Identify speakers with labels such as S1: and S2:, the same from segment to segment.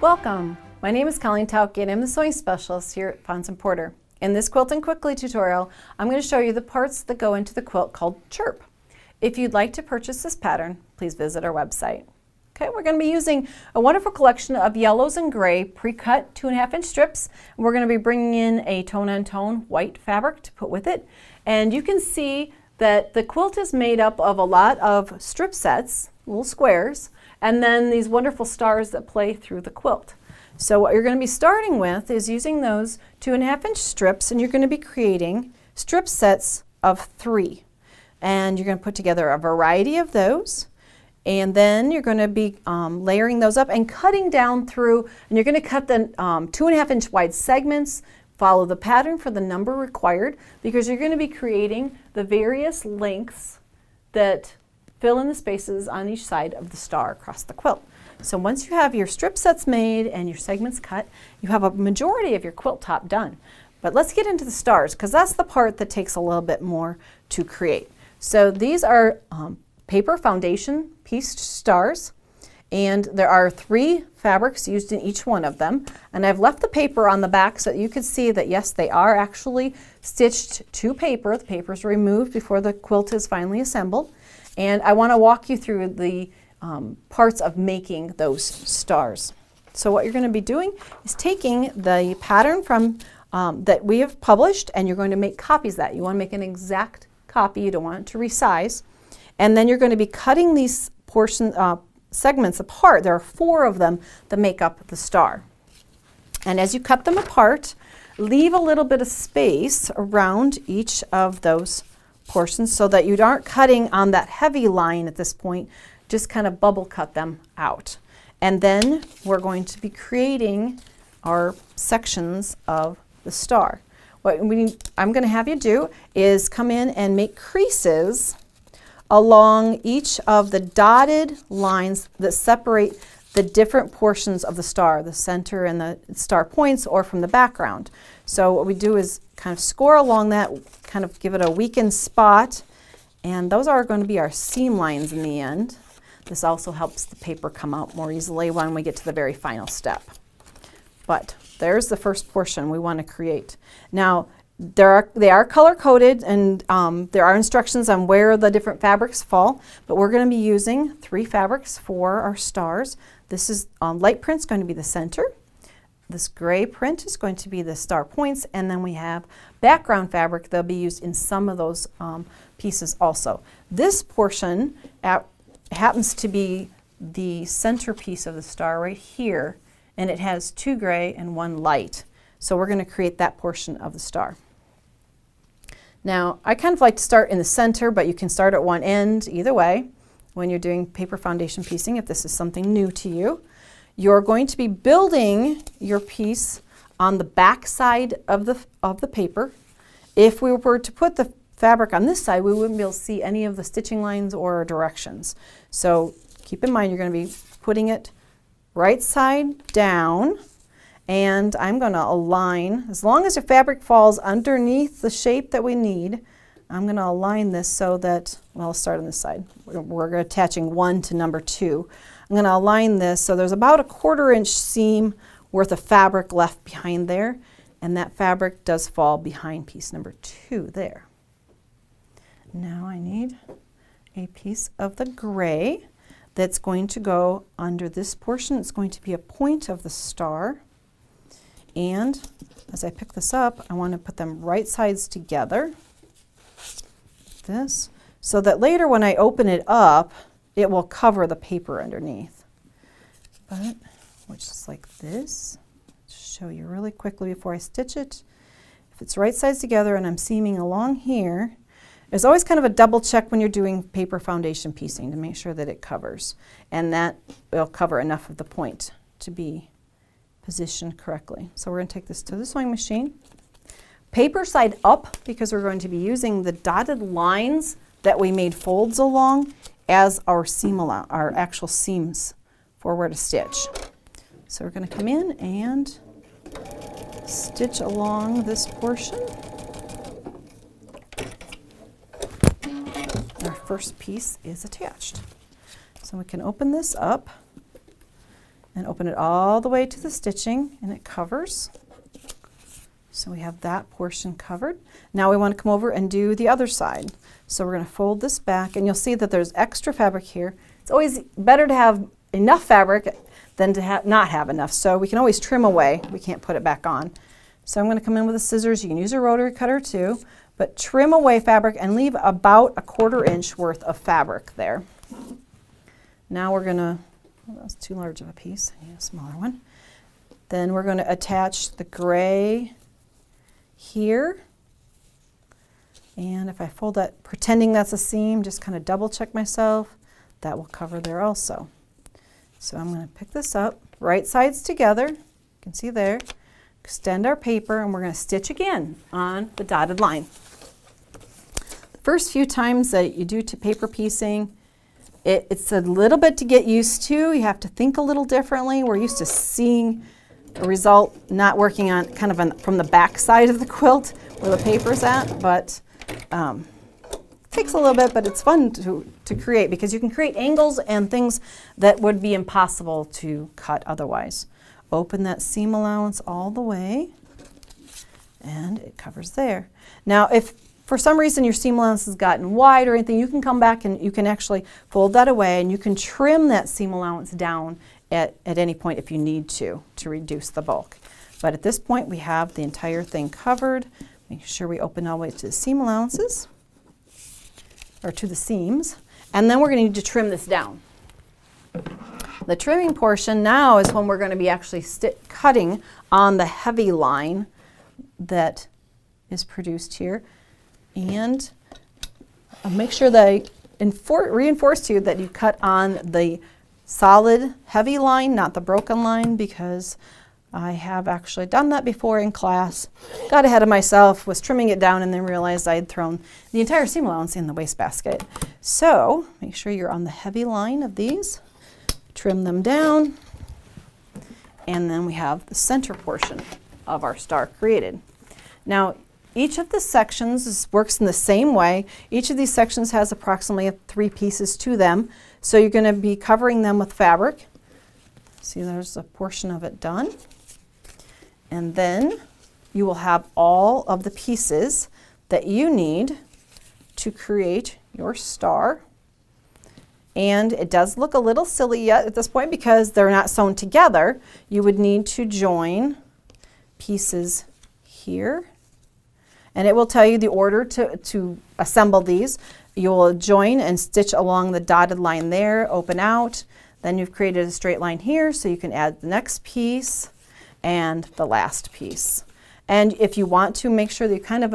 S1: Welcome! My name is Colleen Tauke and I'm the sewing specialist here at Fons and Porter. In this Quilting Quickly tutorial, I'm going to show you the parts that go into the quilt called Chirp. If you'd like to purchase this pattern, please visit our website. Okay, we're going to be using a wonderful collection of yellows and gray pre-cut 2.5-inch strips. And we're going to be bringing in a tone-on-tone white fabric to put with it. And you can see that the quilt is made up of a lot of strip sets, little squares, and then these wonderful stars that play through the quilt. So what you're going to be starting with is using those 2.5-inch strips, and you're going to be creating strip sets of 3. And you're going to put together a variety of those, and then you're going to be layering those up and cutting down through, and you're going to cut the 2.5-inch wide segments, follow the pattern for the number required, because you're going to be creating the various lengths that fill in the spaces on each side of the star across the quilt. So once you have your strip sets made and your segments cut, you have a majority of your quilt top done. But let's get into the stars, because that's the part that takes a little bit more to create. So these are paper foundation pieced stars, and there are 3 fabrics used in each one of them. And I've left the paper on the back so that you can see that yes, they are actually stitched to paper. The paper is removed before the quilt is finally assembled. And I want to walk you through the parts of making those stars. So what you're going to be doing is taking the pattern from that we have published, and you're going to make copies of that. You want to make an exact copy. You don't want it to resize. And then you're going to be cutting these segments apart. There are 4 of them that make up the star. And as you cut them apart, leave a little bit of space around each of those portions so that you aren't cutting on that heavy line at this point. Just kind of bubble cut them out. And then we're going to be creating our sections of the star. What I'm going to have you do is come in and make creases along each of the dotted lines that separate the different portions of the star, the center and the star points, or from the background. So what we do is kind of score along that, kind of give it a weakened spot, and those are going to be our seam lines in the end. This also helps the paper come out more easily when we get to the very final step. But there's the first portion we want to create. Now, they are color-coded, and there are instructions on where the different fabrics fall, but we're going to be using 3 fabrics for our stars. This is light print is going to be the center. This gray print is going to be the star points, and then we have background fabric that'll be used in some of those pieces also. This portion happens to be the center piece of the star right here, and it has 2 gray and 1 light. So we're going to create that portion of the star. Now, I kind of like to start in the center, but you can start at one end either way when you're doing paper foundation piecing if this is something new to you. You're going to be building your piece on the back side of the paper. If we were to put the fabric on this side, we wouldn't be able to see any of the stitching lines or directions. So keep in mind you're going to be putting it right side down, and I'm going to align, as long as your fabric falls underneath the shape that we need, I'm going to align this so that, well, I'll start on this side. We're attaching 1 to number 2. I'm going to align this so there's about a 1/4 inch seam worth of fabric left behind there, and that fabric does fall behind piece number 2 there. Now I need a piece of the gray that's going to go under this portion. It's going to be a point of the star. And as I pick this up, I want to put them right sides together, like this, so that later when I open it up, it will cover the paper underneath. But, which is like this. Show you really quickly before I stitch it. If it's right sides together and I'm seaming along here, there's always kind of a double check when you're doing paper foundation piecing to make sure that it covers, and that will cover enough of the point to be positioned correctly. So we're going to take this to the sewing machine. Paper side up, because we're going to be using the dotted lines that we made folds along as our our actual seams for where to stitch. So we're going to come in and stitch along this portion. Our first piece is attached. So we can open this up and open it all the way to the stitching, and it covers. So we have that portion covered. Now we want to come over and do the other side. So we're going to fold this back, and you'll see that there's extra fabric here. It's always better to have enough fabric than to not have enough. So we can always trim away. We can't put it back on. So I'm going to come in with the scissors. You can use a rotary cutter too, but trim away fabric and leave about a 1/4 inch worth of fabric there. Now we're going to, oh, that's too large of a piece. I need a smaller one. Then we're going to attach the gray here. And if I fold that, pretending that's a seam, just kind of double check myself, that will cover there also. So I'm going to pick this up, right sides together, you can see there, extend our paper, and we're going to stitch again on the dotted line. The first few times that you do to paper piecing, it's a little bit to get used to. You have to think a little differently. We're used to seeing a result not working on kind of from the back side of the quilt where the paper's at, but it takes a little bit, but it's fun to create because you can create angles and things that would be impossible to cut otherwise. Open that seam allowance all the way, and it covers there. Now, if for some reason your seam allowance has gotten wide or anything, you can come back and you can actually fold that away, and you can trim that seam allowance down at any point if you need to reduce the bulk. But at this point, we have the entire thing covered. Make sure we open all the way to the seam allowances, or to the seams, and then we're going to need to trim this down. The trimming portion now is when we're going to be actually cutting on the heavy line that is produced here. And make sure that I reinforce to you that you cut on the solid heavy line, not the broken line, because I have actually done that before in class. Got ahead of myself, was trimming it down, and then realized I had thrown the entire seam allowance in the wastebasket. So make sure you're on the heavy line of these. Trim them down, and then we have the center portion of our star created. Now, each of the sections works in the same way. Each of these sections has approximately 3 pieces to them, so you're going to be covering them with fabric. See, there's a portion of it done. And then you will have all of the pieces that you need to create your star. And it does look a little silly yet at this point because they're not sewn together. You would need to join pieces here. And it will tell you the order to assemble these. You will join and stitch along the dotted line there, open out. Then you've created a straight line here, so you can add the next piece and the last piece. And if you want to, make sure that you kind of,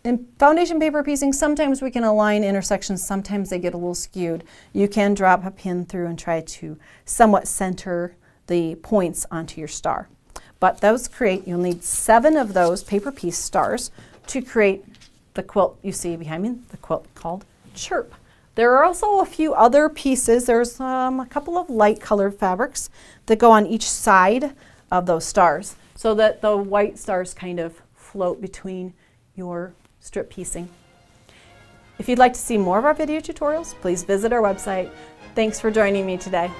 S1: in foundation paper piecing, sometimes we can align intersections, sometimes they get a little skewed. You can drop a pin through and try to somewhat center the points onto your star. But those you'll need 7 of those paper piece stars to create the quilt you see behind me, the quilt called Chirp. There are also a few other pieces. There's a couple of light colored fabrics that go on each side of those stars so that the white stars kind of float between your strip piecing. If you'd like to see more of our video tutorials, please visit our website. Thanks for joining me today.